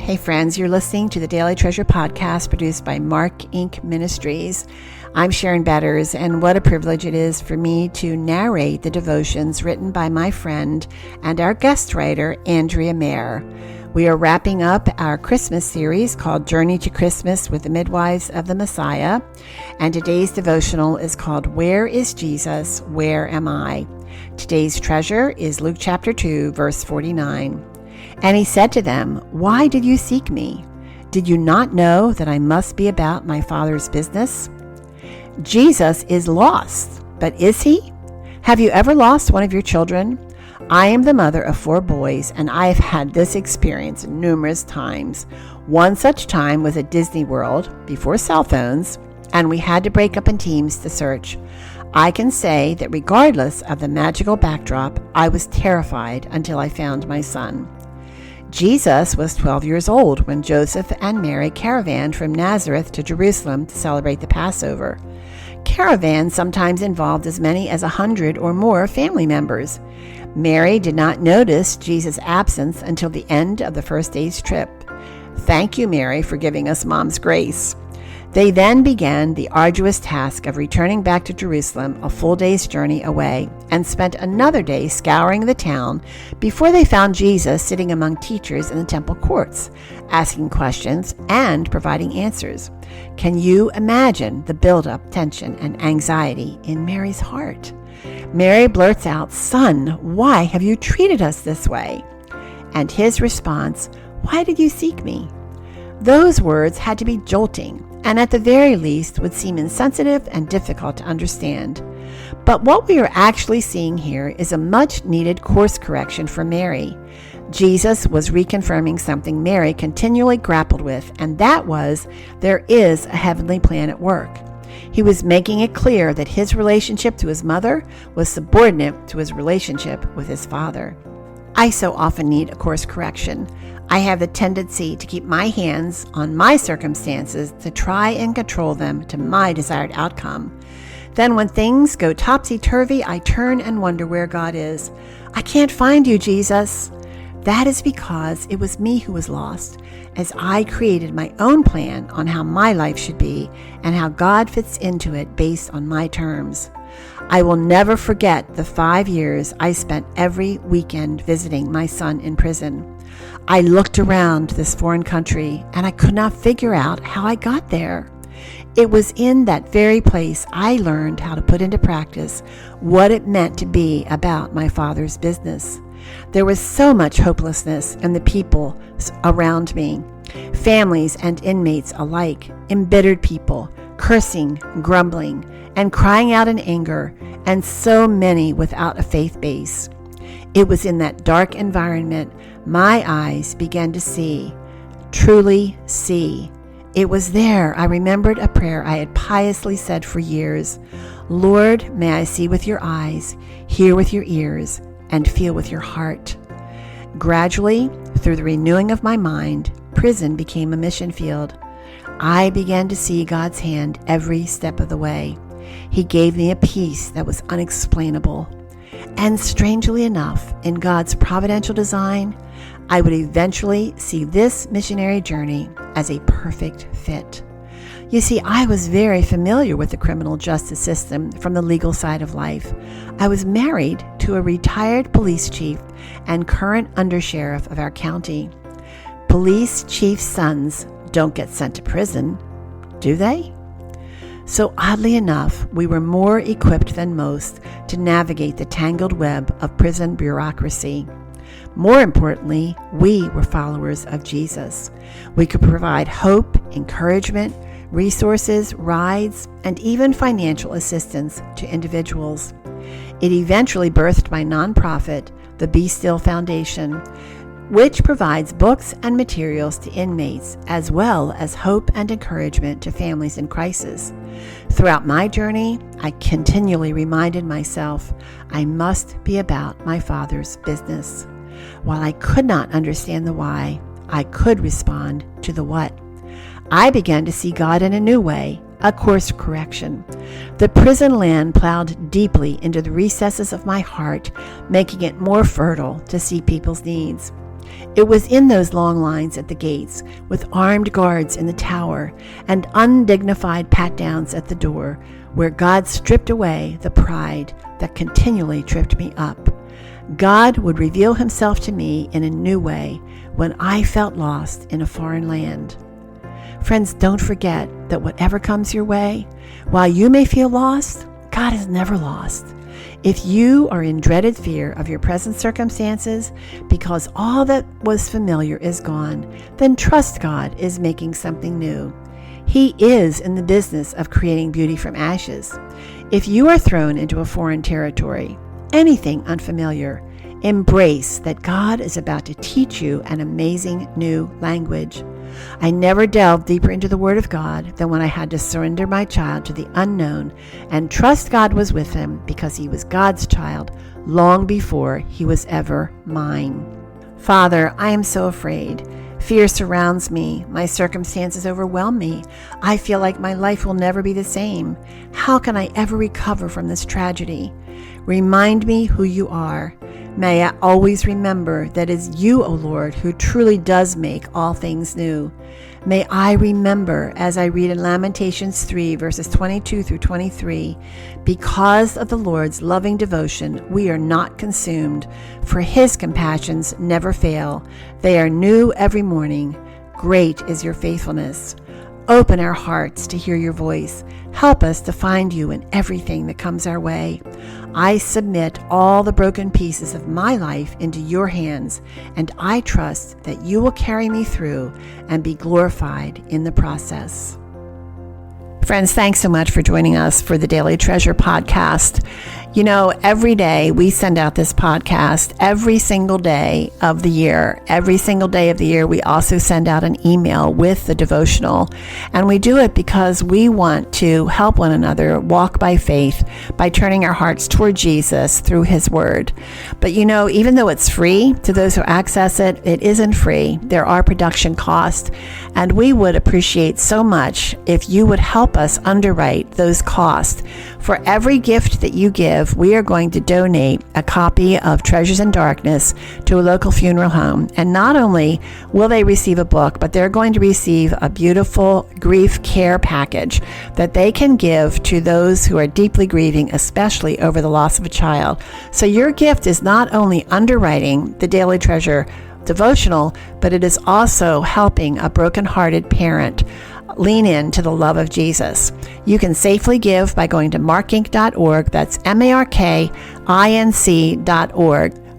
Hey friends, you're listening to the Daily Treasure podcast produced by Mark Inc. Ministries. I'm Sharon Betters, and what a privilege it is for me to narrate the devotions written by my friend and our guest writer, Andrea Mayer. We are wrapping up our Christmas series called Journey to Christmas with the Midwives of the Messiah, and today's devotional is called Where is Jesus? Where am I? Today's treasure is Luke chapter 2, verse 49. And he said to them, "Why did you seek me? Did you not know that I must be about my Father's business?" Jesus is lost, but is he? Have you ever lost one of your children? I am the mother of 4 boys, and I have had this experience numerous times. One such time was at Disney World, before cell phones, and we had to break up in teams to search. I can say that regardless of the magical backdrop, I was terrified until I found my son. Jesus was 12 years old when Joseph and Mary caravanned from Nazareth to Jerusalem to celebrate the Passover. Caravans sometimes involved as many as 100 or more family members. Mary did not notice Jesus' absence until the end of the first day's trip. Thank you, Mary, for giving us Mom's grace. They then began the arduous task of returning back to Jerusalem, a full day's journey away, and spent another day scouring the town before they found Jesus sitting among teachers in the temple courts, asking questions and providing answers. Can you imagine the build-up tension and anxiety in Mary's heart? Mary blurts out, "Son, why have you treated us this way?" And his response, "Why did you seek me?" Those words had to be jolting, and at the very least would seem insensitive and difficult to understand. But what we are actually seeing here is a much-needed course correction for Mary. Jesus was reconfirming something Mary continually grappled with, and that was, there is a heavenly plan at work. He was making it clear that his relationship to his mother was subordinate to his relationship with his Father. I so often need a course correction. I have the tendency to keep my hands on my circumstances to try and control them to my desired outcome. Then when things go topsy-turvy, I turn and wonder where God is. I can't find you, Jesus. That is because it was me who was lost, as I created my own plan on how my life should be and how God fits into it based on my terms. I will never forget the 5 years I spent every weekend visiting my son in prison. I looked around this foreign country and I could not figure out how I got there. It was in that very place I learned how to put into practice what it meant to be about my Father's business. There was so much hopelessness in the people around me, families and inmates alike, embittered people, cursing, grumbling, and crying out in anger, and so many without a faith base. It was in that dark environment my eyes began to see, truly see. It was there I remembered a prayer I had piously said for years. Lord, may I see with your eyes, hear with your ears, and feel with your heart. Gradually, through the renewing of my mind, prison became a mission field. I began to see God's hand every step of the way. He gave me a peace that was unexplainable. And strangely enough, in God's providential design, I would eventually see this missionary journey as a perfect fit. You see, I was very familiar with the criminal justice system from the legal side of life. I was married to a retired police chief and current undersheriff of our county. Police chiefs' sons don't get sent to prison, do they? So oddly enough, we were more equipped than most to navigate the tangled web of prison bureaucracy. More importantly, we were followers of Jesus. We could provide hope, encouragement, resources, rides, and even financial assistance to individuals. It eventually birthed my nonprofit, the Be Still Foundation, which provides books and materials to inmates, as well as hope and encouragement to families in crisis. Throughout my journey, I continually reminded myself I must be about my Father's business. While I could not understand the why, I could respond to the what. I began to see God in a new way, a course correction. The prison land plowed deeply into the recesses of my heart, making it more fertile to see people's needs. It was in those long lines at the gates, with armed guards in the tower and undignified pat-downs at the door, where God stripped away the pride that continually tripped me up. God would reveal himself to me in a new way when I felt lost in a foreign land. Friends, don't forget that whatever comes your way, while you may feel lost, God is never lost. If you are in dreaded fear of your present circumstances because all that was familiar is gone, then trust God is making something new. He is in the business of creating beauty from ashes. If you are thrown into a foreign territory, anything unfamiliar, embrace that God is about to teach you an amazing new language. I never delved deeper into the Word of God than when I had to surrender my child to the unknown and trust God was with him because he was God's child long before he was ever mine. Father, I am so afraid. Fear surrounds me. My circumstances overwhelm me. I feel like my life will never be the same. How can I ever recover from this tragedy? Remind me who you are. May I always remember that it is you, O Lord, who truly does make all things new. May I remember, as I read in Lamentations 3, verses 22 through 23, because of the Lord's loving devotion, we are not consumed, for his compassions never fail. They are new every morning. Great is your faithfulness. Open our hearts to hear your voice. Help us to find you in everything that comes our way. I submit all the broken pieces of my life into your hands, and I trust that you will carry me through and be glorified in the process. Friends, thanks so much for joining us for the Daily Treasure podcast. You know, every day we send out this podcast every single day of the year. Every single day of the year, we also send out an email with the devotional. And we do it because we want to help one another walk by faith by turning our hearts toward Jesus through his word. But you know, even though it's free to those who access it, it isn't free. There are production costs. And we would appreciate so much if you would help us underwrite those costs. For every gift that you give, we are going to donate a copy of Treasures in Darkness to a local funeral home. And not only will they receive a book, but they're going to receive a beautiful grief care package that they can give to those who are deeply grieving, especially over the loss of a child. So your gift is not only underwriting the Daily Treasure devotional, but it is also helping a brokenhearted parent lean into the love of Jesus. You can safely give by going to markinc.org. That's markinc.org.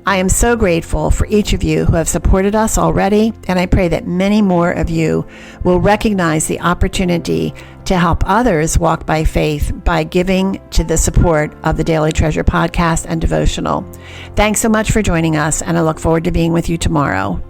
I am so grateful for each of you who have supported us already, and I pray that many more of you will recognize the opportunity to help others walk by faith by giving to the support of the Daily Treasure podcast and devotional. Thanks so much for joining us, and I look forward to being with you tomorrow.